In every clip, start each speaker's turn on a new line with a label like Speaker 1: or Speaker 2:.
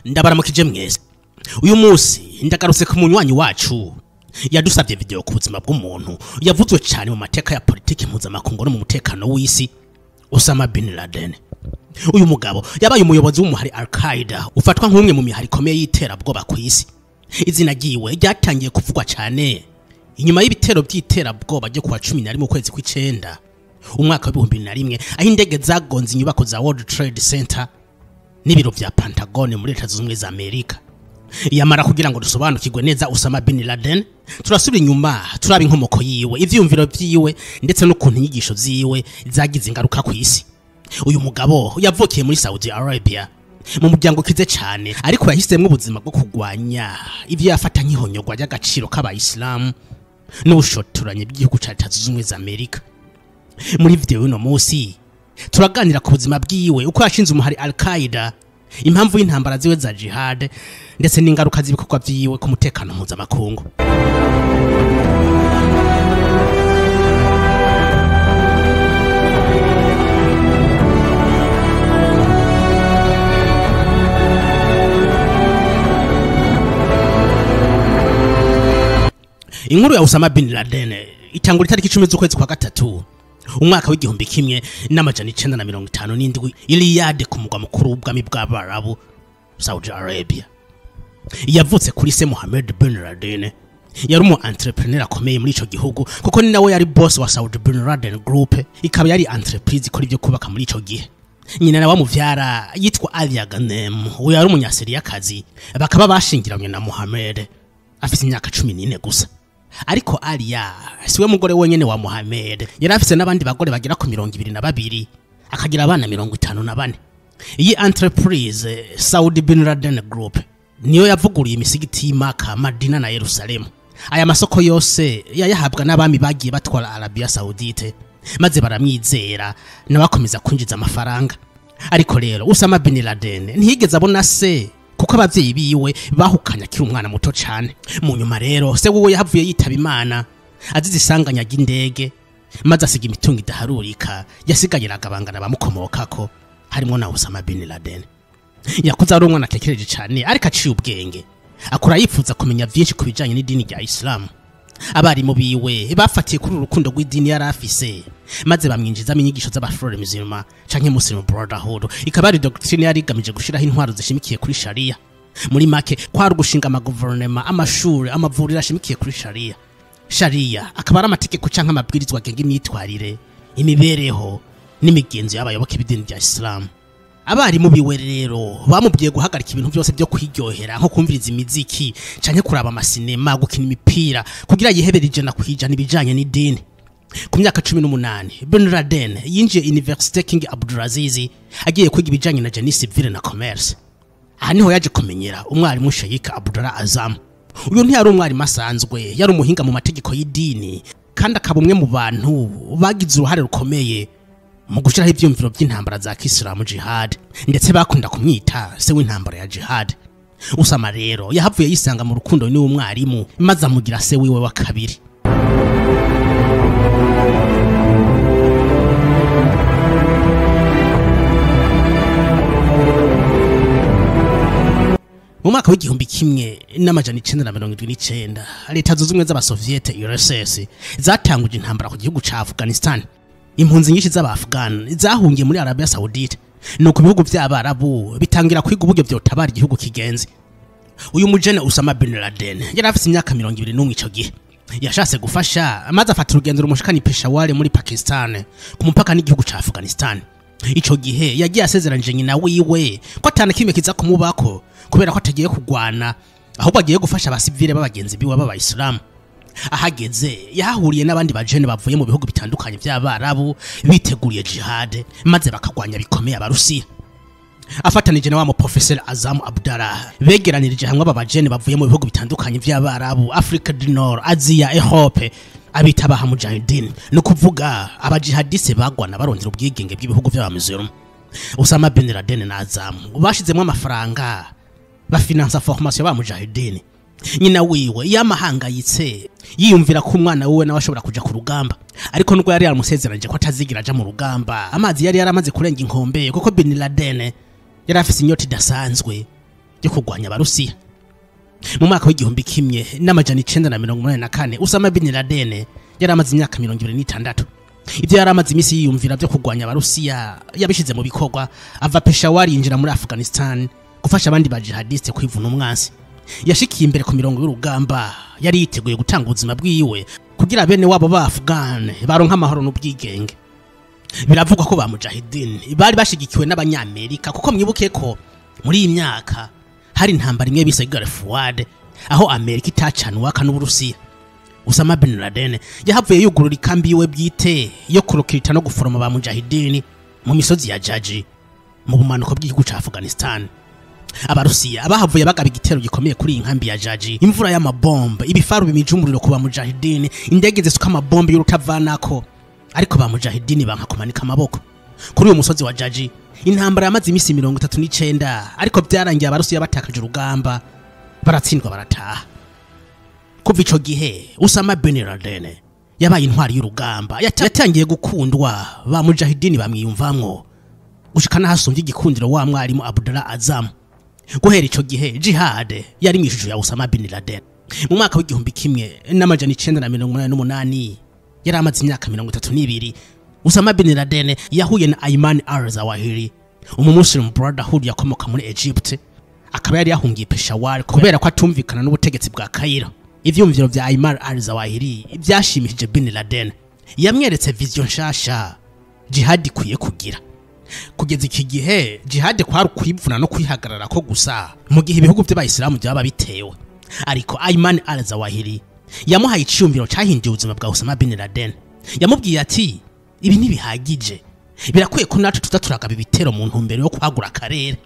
Speaker 1: Ndabaramukije mwese. Uyu munsi ndagarutse ku munywanyi wacu yadusabye video ku buzima bw'umuntu yavuzwe cyane mu mateka ya politiki mpuzamakungu no mu mutekano w'isi, Osama bin Laden. Uyu mugabo yabaye umuyobozi w'umuhari Al-Qaeda ufatwa nk'umwe mu mihari ikomeye y'iterabwoba ku isi. Izina ryiwe ryatangiye kuvugwa cyane inyuma y'ibitero by'iterabwoba byo kuwa 11 mu kwezi kw'icenda umwaka wa 2001 aho indege zagonze inyubako za World Trade Center n'ibiro vya Pentagon muri Leta Zunze Ubumwe za Amerika. Yamara kugira ngo dusobanukirwe neza Osama bin Laden, turasubira inyuma turaba inkomoko yiwe, ivyumviro vyiwe ndetse n'ukuntu inyigisho ziwe zagize ingaruka ku isi. Uyu mugabo yavukiye muri Saudi Arabia mu muryango kize cyane, ariko yahisemwe ubuzima bwo kugwanya ivyo yafata nk'ihonyogwa ry'agaciro k'abayisilamu n'ubushotoranye bw'igihugu ca Leta Zunze Ubumwe za Amerika. Muri video y'uno munsi turaganira ku buzima bwiwe, uko yashinze umuhari Al-Qaeda, impamvu y'intambara ziwe za jihad ndetse n'ingaruka z'ibikorwa vyiwe ku mutekano mpuzamakungu. Inkuru ya Osama bin Laden itangura itariki 10 z'ukwezi kwa gatatu umwaka w'igihumbi kimwe n'amajana 957 i Riyadh ku mugwa mukuru w'ubwami bw'Abarabu, Saudi Arabia. Yavutse kuri se Mohammed bin Laden, yari umu entrepreneur akomeye muri ico gihugu kuko ni nawe yari boss wa Saudi bin Laden Group, ikaba yari entreprise ikora ibyo kubaka muri ico gihe. Nyina na wamuvyara yitwa Alia Ghanem, uyu yari umunyasiriyakazi, bakaba bashingiranywe na Mohammed afise imyaka 14 gusa. Ariko Alia siwe mugore wenyene wa Mohammed, yari afise n'abandi bagore bagira ku 22, akagira abana 54. Iyi entreprise Saudi bin Laden Group niyo yavuguriye imisigiti y'Imaka, Madina na Yerusalemu. Aya masoko yose yayahabwa n'abami bagiye batwara Arabia Saudite, maze baramwizera n'abakomeza kwinjiza amafaranga. Ariko rero Osama bin Laden ntiyigeze abona se kuko abavyeyi biwe bahukanya kiri umwana muto cyane. Mu nyuma rero se wowe yahavuye yitaba Imana azize isanganya ry'indege, maze asiga imitungo idaharurika yasigayiraga abangana bamukomokako harimo na Osama bin Laden. Yakuze ari umwana atekereje cyane, ariko aciye ubwenge, akora yifuza kumenya byinshi ku bijanye n'idini rya Islam. Abarimu biwe bafatiye kuri urukundo rw'idini yari afise, maze bamwinjiza inyigisho z'abafrore musulman canke Muslim Brotherhood, ikaba ari doctrine yari igamije gushiraho intwaro zishimikiye kuri Sharia. Muri make kwari gushinga amaguverinoma, amashuri, amavuriro ashimikiye kuri Sharia. Sharia akaba ari amategeko canke amabwirizwa agenga imyitwarire, imibereho n'imigenzo y'abayoboke b'idini rya Islam. Abarimu biwe rero bamubwiye guhagarika ibintu byose byo kwiryohera nko kumviriza imiziki canke kuraba amasinema, gukina imipira, kugira yihebere ijana kwijana ibijanye n'idini. Ku myaka 18 bin Laden yinjiye University King Abdulaziz agiye kwiga ibijanye na Génie Civil na Commerce. Aha niho yaje kumenyera umwarimu Sheikh Abdullah Azam. Uyu ntiyari umwarimu asanzwe, yari umuhinga mu mategeko y'idini kandi akaba umwe mu bantu bagize uruhare rukomeye mu gushiraho ivyumviro by'intambara za Kisilamu jihad, ndetse bakunda kumwita se w'intambara ya jihad. Osama rero yahavuye yisanga mu rukundo ni umwarimu, maze amugira se wiwe wa kabiri. Mu mwaka w'igihumbi kimwe n'amajana 979 Leta Zunze Ubumwe z'Abasoviete URSS zatanguje intambara ku gihugu ca Afghanistan. Impunzi nyinshi z'Abafghan zahungiye muri Arabia Saudite, nuko ibihugu by'Abarabu bitangira kwiga uburyo byotabara igihugu kigenzi. Uyu mujene Osama bin Laden yari afite imyaka 21 ico gihe. Yashase gufasha maze afata urugendo rumushikana Peshawar muri Pakistan ku mupaka n'igihugu ca Afghanistan. Ico gihe yagiye asezeranje nyina wiwe ko atana kimwe kiza kumubako kubera ko atagiye kugwana, ahubwo agiye gufasha abasivile b'abagenzi biwe b'Abayisilamu. Ahageze yahahuriye n'abandi bajene bavuye mu bihugu bitandukanye by'Abarabu biteguriye jihad, maze bakagwanya bikomeye Abarusiya. Afatanije na wa mu Professor Azam Abdallah begeranirije hamwe aba bajene bavuye mu bihugu bitandukanye by'Abarabu, Africa du Nord, Asia, Europe, abita Bahamujahidin, no kuvuga abajihadise bagwana barondera ubwigenge bw'ibihugu by'Abamusulman. Osama bin Laden na Azam bashizemo amafaranga bafinansa formation ba Mujahidin. Nyina wiwe yamahangayitse yiyumvira ko umwana wiwe nawe ashobora kuja ku rugamba, ariko nubwo yari yamusezeranje ko atazigira aja mu rugamba, amazi yari yaramaze kurenga inkombe kuko bin Laden yari afise inyota idasanzwe byo kurwanya abarusiya. Mu mwaka w'igihumbi kimwe n'amajana 984 Osama bin Laden yari amaze imyaka 26. Ibyo yari amaze imisi yiyumvira byo kurwanya abarusiya yabishize mu bikorwa, ava Peshawar yinjira muri Afghanistan gufasha abandi ba jihadiste kwivuna umwansi. Yashikiye imbere ku mirongo y'urugamba, yari yiteguye gutanga ubuzima bwiwe kugira bene wabo ba Afghan baronka amahoro n'ubwigenge. Biravugwa ko ba mujahidin bari bashigikiwe n'abanyamerika, kuko mwibuke ko muri iyi myaka hari intambara imwe bise Gulf War, aho Amerika itacanwa n'Uburusiya. Osama bin Laden yahavuye yugurura ikambi yiwe bwite yo kurukirita no guforoma ba mujahidin mu misozi ya Jaji mu bumanuko bw'igihugu ca Afghanistan. Abarusiya abahavuye bagaba igitero gikomeye kuri inkambi ya Jaji, imvura y'amabombe, ibifaru bimijumuriro kuba mujahidin, indege zisuka amabombe y'urutavanako, ariko ba mujahidin banka kumanika amaboko. Kuri uyu musozi wa Jaji intambara yamaze imisi 39, ariko byarangiye abarusiya batakaje urugamba, baratsindwa barataha. Kuva ico gihe Osama bin Laden yabaye intwari y'urugamba, yatangiye gukundwa, ba mujahidin bamwiyumvamwo gushikana hasumbye igikundiro wa mwarimu Abdullah Azam. Guhera ico gihe jihad yari mwishusho ya Osama bin Laden. Mu mwaka w'igihumbi kimwe n'amajana 988 yari amaze imyaka 32, Osama bin Laden yahuye na Ayman al-Zawahiri, Muslim Brotherhood yakomoka muri Egypt, akaba yari yahungiye Peshawar kubera ko atumvikana n'ubutegetsi bwa Cairo. Ivyumviro vya Ayman al-Zawahiri byashimishije bin Laden, yamweretse vision nshasha jihad kuye kugira. Kugeza iki gihe jihad kwari kwivuna no kwihagarara ko gusa mu gihe ibihugu by'abayisilamu byaba bitewe, ariko Ayman al-Zawahiri yamuhaye iciyumviro cyahinduye ubuzima bwa Osama bin Laden. Yamubwiye ati ibi ntibihagije, birakwiye ko nacu tuzaturagaba ibitero mu ntumbero yo kwagura akarere.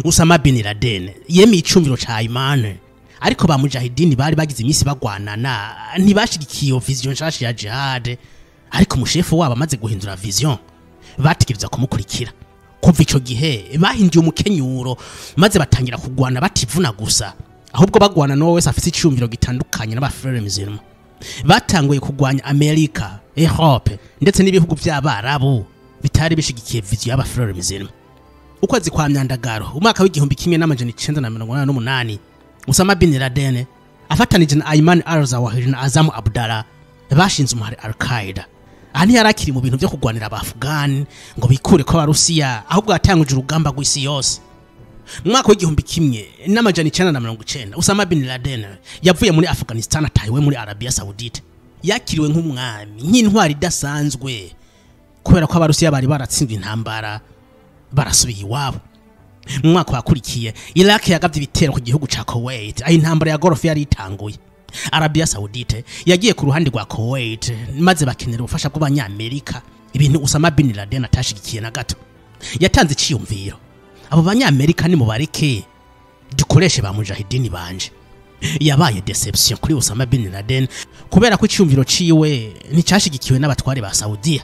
Speaker 1: Osama bin Laden yemeye iciyumviro ca Ayman, ariko ba mujahidin bari bagize imisi bagwanana ntibashigikiye vision nshasha ya jihad, ariko umushefu wabo amaze guhindura vision batigiriza kumukurikira. Kuva ico gihe bahinduye umukenyuro, maze batangira kugwana bativuna gusa, ahubwo bagwana no wese afite iciyumviro gitandukanye n'abafrere musulman. Batanguye kugwanya Amerika, Europe ndetse n'ibihugu by'abarabu bitari bishigikiye vision y'abafrere musulman. Ukwezi kwa myandagaro umwaka w'igihumbi kimwe n'amajana 988 Osama bin Laden afatanije na Ayman al-Zawahiri na Azam Abdallah bashinze umuhari Al-Qaeda. Ani yarakiri mu bintu byo kugwanira aba-Afghan ngo bikure ko abarusiya, ahubwo yatanguje urugamba gw'isi yose. Mu mwaka w'igihumbi kimwe n'amajana 990 Osama bin Laden yavuye muri Afghanistan atahiwe muri Arabia Saudite. Yakiriwe nk'umwami, nk'intwari idasanzwe, kubera ko abarusiya bari baratsinzwe intambara barasubiye iwabo. Mu mwaka wakurikiye Iraq yagavye ibitero ku gihugu ca Kuwait, aho intambara ya Gulf yari itanguye. Arabia Saudite yagiye ku ruhande rwa Kuwait, maze bakenera ubufasha bw'abanyamerika, ibintu Osama bin Laden atashigikiye na gato. Yatanze iciyumviro, abo banyamerika ni mubareke dukoreshe ba mujahidin banje. Yabaye deception kuri Osama bin Laden, kubera ko iciyumviro ciwe nticashigikiwe n'abatware ba Saudiya.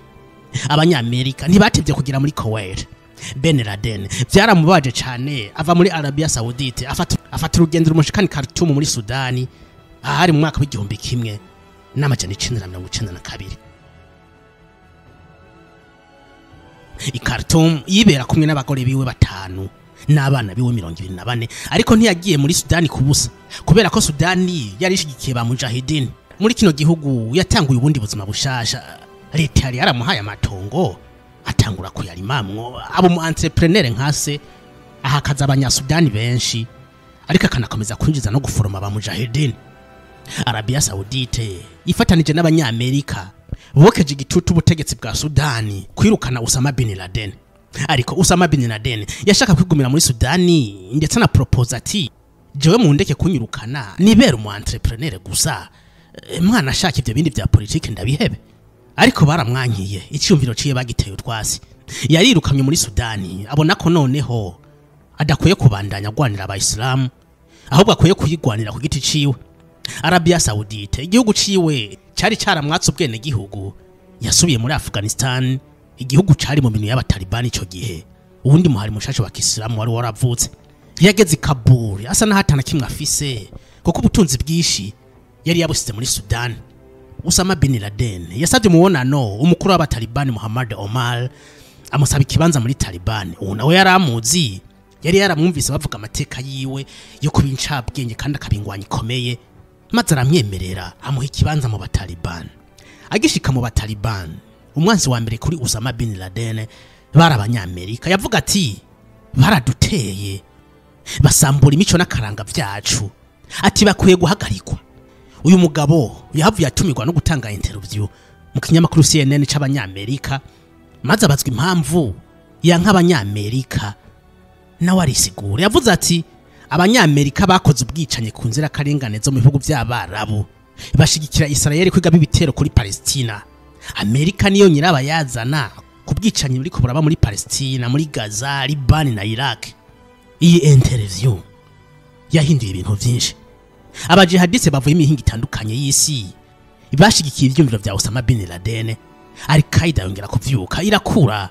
Speaker 1: Abanyamerika ntibatevye kugira muri Kuwait. Bin Laden byaramubaje cyane, ava muri Arabia Saudite afata urugendo rumushikani Khartoum muri Sudani, ahari mu mwaka w'igihumbi kimwe n'amajana 992. I Khartoum yibera kumwe n'abagore biwe batanu n'abana biwe 24, ariko ntiyagiye muri Sudani kubusa, kubera ko Sudani yari ishigikiye ba mujahidin. Muri kino gihugu yatanguye ubundi buzima bushasha, leta yari yaramuhaye amatongo atangura kuyarimamwo, abo mu entrepreneur nkase ahakaza abanyasudani benshi, ariko akanakomeza kwinjiza no guforoma ba mujahidin. Arabia Saudite ifatanije n'abanyamerika bokeje igitutu ubutegetsi bwa Sudani kwirukana Osama bin Laden, ariko Osama bin Laden yashaka kwigumira muri Sudani, ndetse na propose ati jewe mu ndeke kunyirukana nibera umu entrepreneur gusa, mwana ashaka ibyo bindi bya politike ndabihebe. Ariko baramwankiye, icyumviro ciye bagiteye utwasi. Yarirukamye muri Sudani, abona ko noneho adakwiye kubandanya gwanira abayisilamu, ahubwo akwiye kuyigwanira ku giti ciwe. Arabia Saudite igihugu ciwe cyari cyaramwatse ubwene gihugu, yasubiye muri Afghanistan, igihugu cari mu bintu y'abatalibani ico gihe. Ubundi muhari mushashe wa Kisilamu wari waravutse. Yageze Kabul asa nahatana kimwe afise, kuko ubutunzi bwishi yari yabusize muri Sudan. Osama bin Laden yasabye mubonano umukuru w'abatalibani Muhammad Omar, amusaba ikibanza muri Taliban. Ubu nawe yaramuzi, yari yaramwumvise bavuga amateka yiwe yo kuba incabwenge kandi akabingwanya ikomeye, maze aramwemerera amuha ikibanza mu Bataliban. Agishika mu Bataliban, umwanzi wa mbere kuri Osama bin Laden bari Abanyamerika. Yavuga ati baraduteye, basambura imico n'akaranga vyacu, ati bakwiye guhagarikwa. Uyu mugabo yahavuye atumirwa no gutanga interview mu kinyamakuru CNN c'Abanyamerika, maze abazwa impamvu yanka Abanyamerika. Nawe arisigura, yavuze ati Abanyamerika bakoze ubwicanye ku nzira karengane zo mu bihugu by'Abarabu, bashigikira Israel kwigaba ibitero kuri Palestina. Amerika niyo nyirabayazana ku bwicanye buri kuburaba muri Palestina, muri Gaza, Liban na Iraq. Iyi interview yahinduye ibintu vyinshi. Abajihadiste bavuye imihinga itandukanye y'isi bashigikiye ivyumviro vya Osama bin Laden. Al-Qaeda yongera kuvyuka, irakura,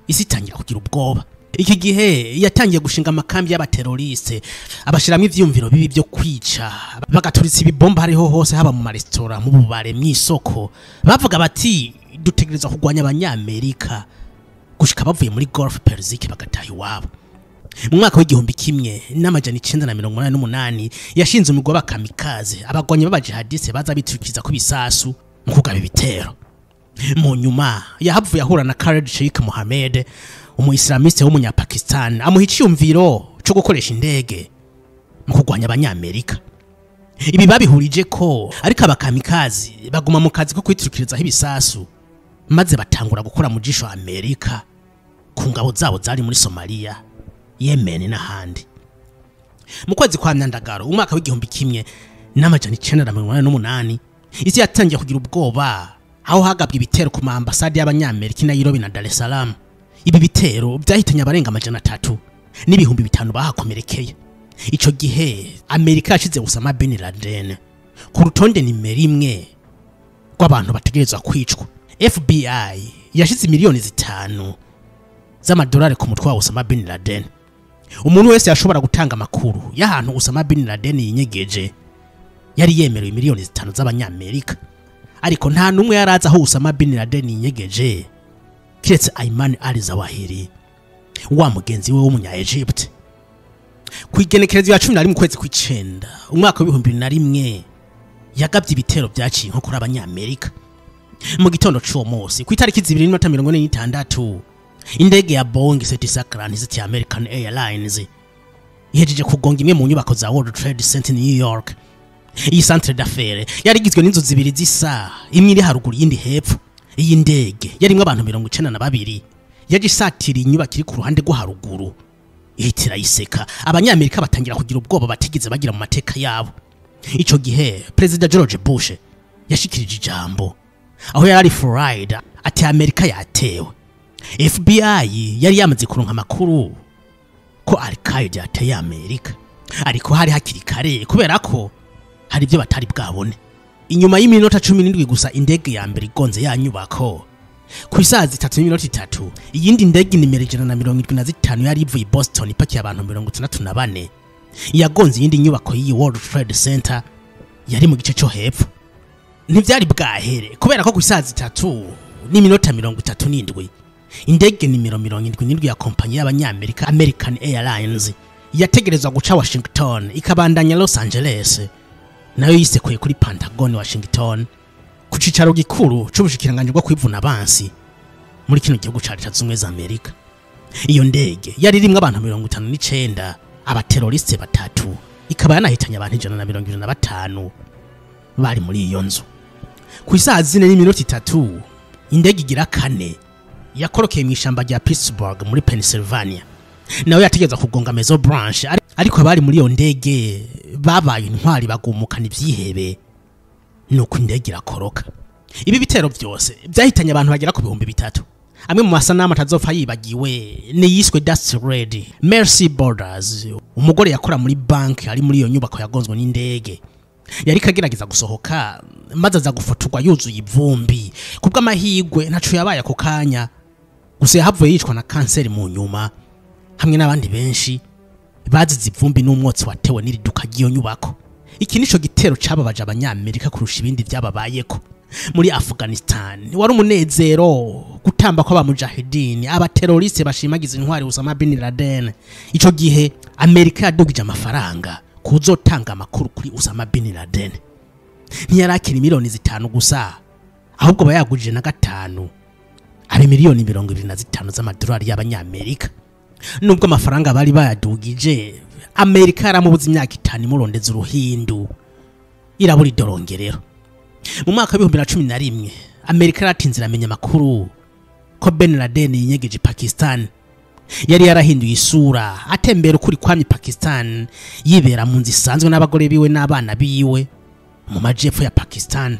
Speaker 1: isi itangira kugira ubwoba. Iki gihe yatangiye gushinga amakambi y'abateroriste, abashiramwe ivyumviro bibi byo kwica, bagaturitsa ibibomba hariho hose, haba mu maresitora, mu bubare, mw'isoko. Bavuga bati dutegereza kugwanya Abanyamerika, gushika bavuye muri Gulf Persique bagataha iwabo. Mu mwaka w'igihumbi kimwe n'amajana 988 yashinze umugwi w'abakamikaze, abagwanyi b'abajihadiste baza biturikiza ku bisasu mu kugaba ibitero. Mu nyuma yahavuye ahura na Khaled Sheikh Mohammed, umu-islamiste w'umunyapakistan, amuha iciyumviro cyo gukoresha indege mu kugwanya Abanyamerika. Ibi babihurije ko ariko abakamikazi baguma mu kazi ko kwiturikirizaho ibisasu, maze batangura gukora mu jisho Amerika ku ngabo zabo zari muri Somalia, Yemen n'ahandi. Mu kwezi kwa Myandagaro umwaka w'igihumbi kimwe n'amajana 988 isi yatangiye kugira ubwoba, aho hagabwe ibitero ku ambasade y'Abanyamerika i Nairobi na Dar es Salaam. Ibi bitero byahitanye abarenga amajana 3 n'ibihumbi 5 bahakomerekeye. Ico gihe Amerika yashize Osama bin Laden ku rutonde nimero 1 rw'abantu bategerezwa kwicwa. FBI yashize miliyoni 5 z'amadolari ku mutwe wa Osama bin Laden. Umuntu wese yashobora gutanga amakuru y'ahantu Osama bin Laden yinyegeje yari yemerewe miliyoni 5 z'Abanyamerika, ariko nta numwe yaraza aho Osama bin Laden yinyegeje kiretse Ayman al-Zawahiri, wa mugenzi we w'umunya Egypt. Kwigenekerezo ya 11 mu kwezi kw'icenda umwaka wa 2001 yagabye ibitero byaciye nko kuri Abanyamerika. Mu gitondo c'uwo munsi ku itariki 246 indege ya Boeing 737 ya American Airlines ihejeje kugonga imwe mu nyubako za World Trade Center New York. Iyi centre d'affaires yari igizwe n'inzu zibiri zisa, imwe iri haruguru yindi hepfo. Iyi ndege yarimwe abantu 92 yaje isatira inyubako iri ku ruhande rwo haruguru, ihitira iseka. Abanyamerika batangira kugira ubwoba batigeze bagira mu mateka yabo. Ico gihe President George Bush yashikirije ijambo aho yari Florida ati Amerika yatewe. FBI yari yamaze kuronka amakuru ko Al-Qaeda yateye Amerika, ariko hari hakiri kare kubera ko hari ibyo batari bwabone. Inyuma y'iminota 17 gusa indege ya mbere igonze ya nyubako, ku isaha 3:3 iyindi ndege nimero 175 yari ivuye Boston ipakiye abantu 64 yagonze iyindi nyubako y'iyi World Trade Center yari mu gice cyo hepfo. Ntivyari bwahere kubera ko ku isaha 3:37 indege nimero 77 ya kompanyi y'Abanyamerika American Airlines yategerezwa guca Washington ikabandanya Los Angeles, nayo yisekuye kuri Pentagon Washington ku cicaro gikuru c'ubushikiranganje bwo kwivuna abansi muri kino gihugu ca Leta Zunze za Amerika. Iyo ndege yari rimwe abantu 59, abateroriste 3, ikaba yanahitanye abantu 125 bari muri iyo nzu. Ku isaha 4:3 indege igira 4 yakorokeye mu ishamba rya Pittsburgh muri Pennsylvania, nawe yategeza kugonga Maison Blanche, ariko abari muri iyo ndege babaye intwari bagumukana ivyihebe, nuko indege irakoroka. Ibi bitero byose byahitanye abantu bagera ku 3,000. Amwe mu masanamu atazopfa yibagiwe ni yiswe Dusty Red Mercy Borders, umugore yakora muri bank ari muri iyo nyubako yagonzwe n'indege. Yari kagerageza gusohoka maze aza gufotorwa yuzuye ivumbi. Kubw'amahigwe ntacu yabaye ako kanya, gusa yahavuye yicwa na kanseri mu nyuma, hamwe n'abandi benshi bazize ivumbi n'umwotsi watewe n'iriduka ry'iyo nyubako. Iki nico gitero cababaje Abanyamerika kurusha ibindi byababayeko. Muri Afghanistan wari umunezero gutamba kw'abamujahidini abateroriste bashimagiza intwari Osama bin Laden. Ico gihe Amerika yadugije amafaranga kuzotanga amakuru kuri Osama bin Laden. Ntiyarakira miliyoni 5 gusa, ahubwo bayagujije na 5 ari miliyoni 25 z'amadolari y'abanyamerika. Nubwo amafaranga bari bayadugije, Amerika yaramubuza imyaka 5 murondeza uruhindu iraburi dorongerero. Mu mwaka wa 2011 Amerika yaratinzira amenya makuru ko bin Laden yinyegeje Pakistan. Yari yarahinduye isura atembera ukuri kwamye Pakistan, yibera mu nzi isanzwe n'abagore biwe n'abana biwe mu majepfo ya Pakistan.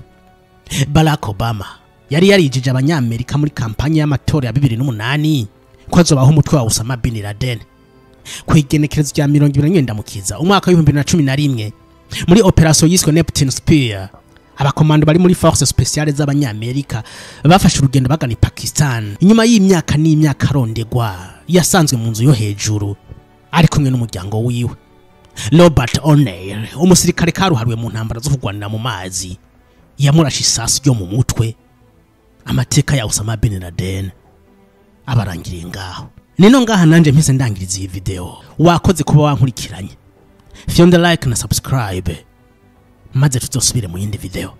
Speaker 1: Barack Obama yari yarijije abanyamerika muri kampanye y'amatora ya 2008 ko azobaho umutwe wa Osama bin Laden. Kwigenekerezo rya 29 mukiza umwaka wa 2011 muri operation yiswe Neptune Spear, abakomando bari muri force speciale z'abanyamerika bafashe urugendo bagana Pakistan. Inyuma y'imyaka n'imyaka arondegwa, yasanzwe mu nzu yo hejuru ari kumwe n'umuryango wiwe. Robert O'Neill, umusirikare karuharuwe mu ntambara zo kugwanira mu mazi, yamurashe isasu ryo mu mutwe. Amateka ya Osama bin Laden abarangiriye ngaho. Nino ngaha nanje mpise ndangiriza iyi video. Wakoze kuba wankurikiranye. Fyonda like na subscribe, maze tutosubire mu yindi video.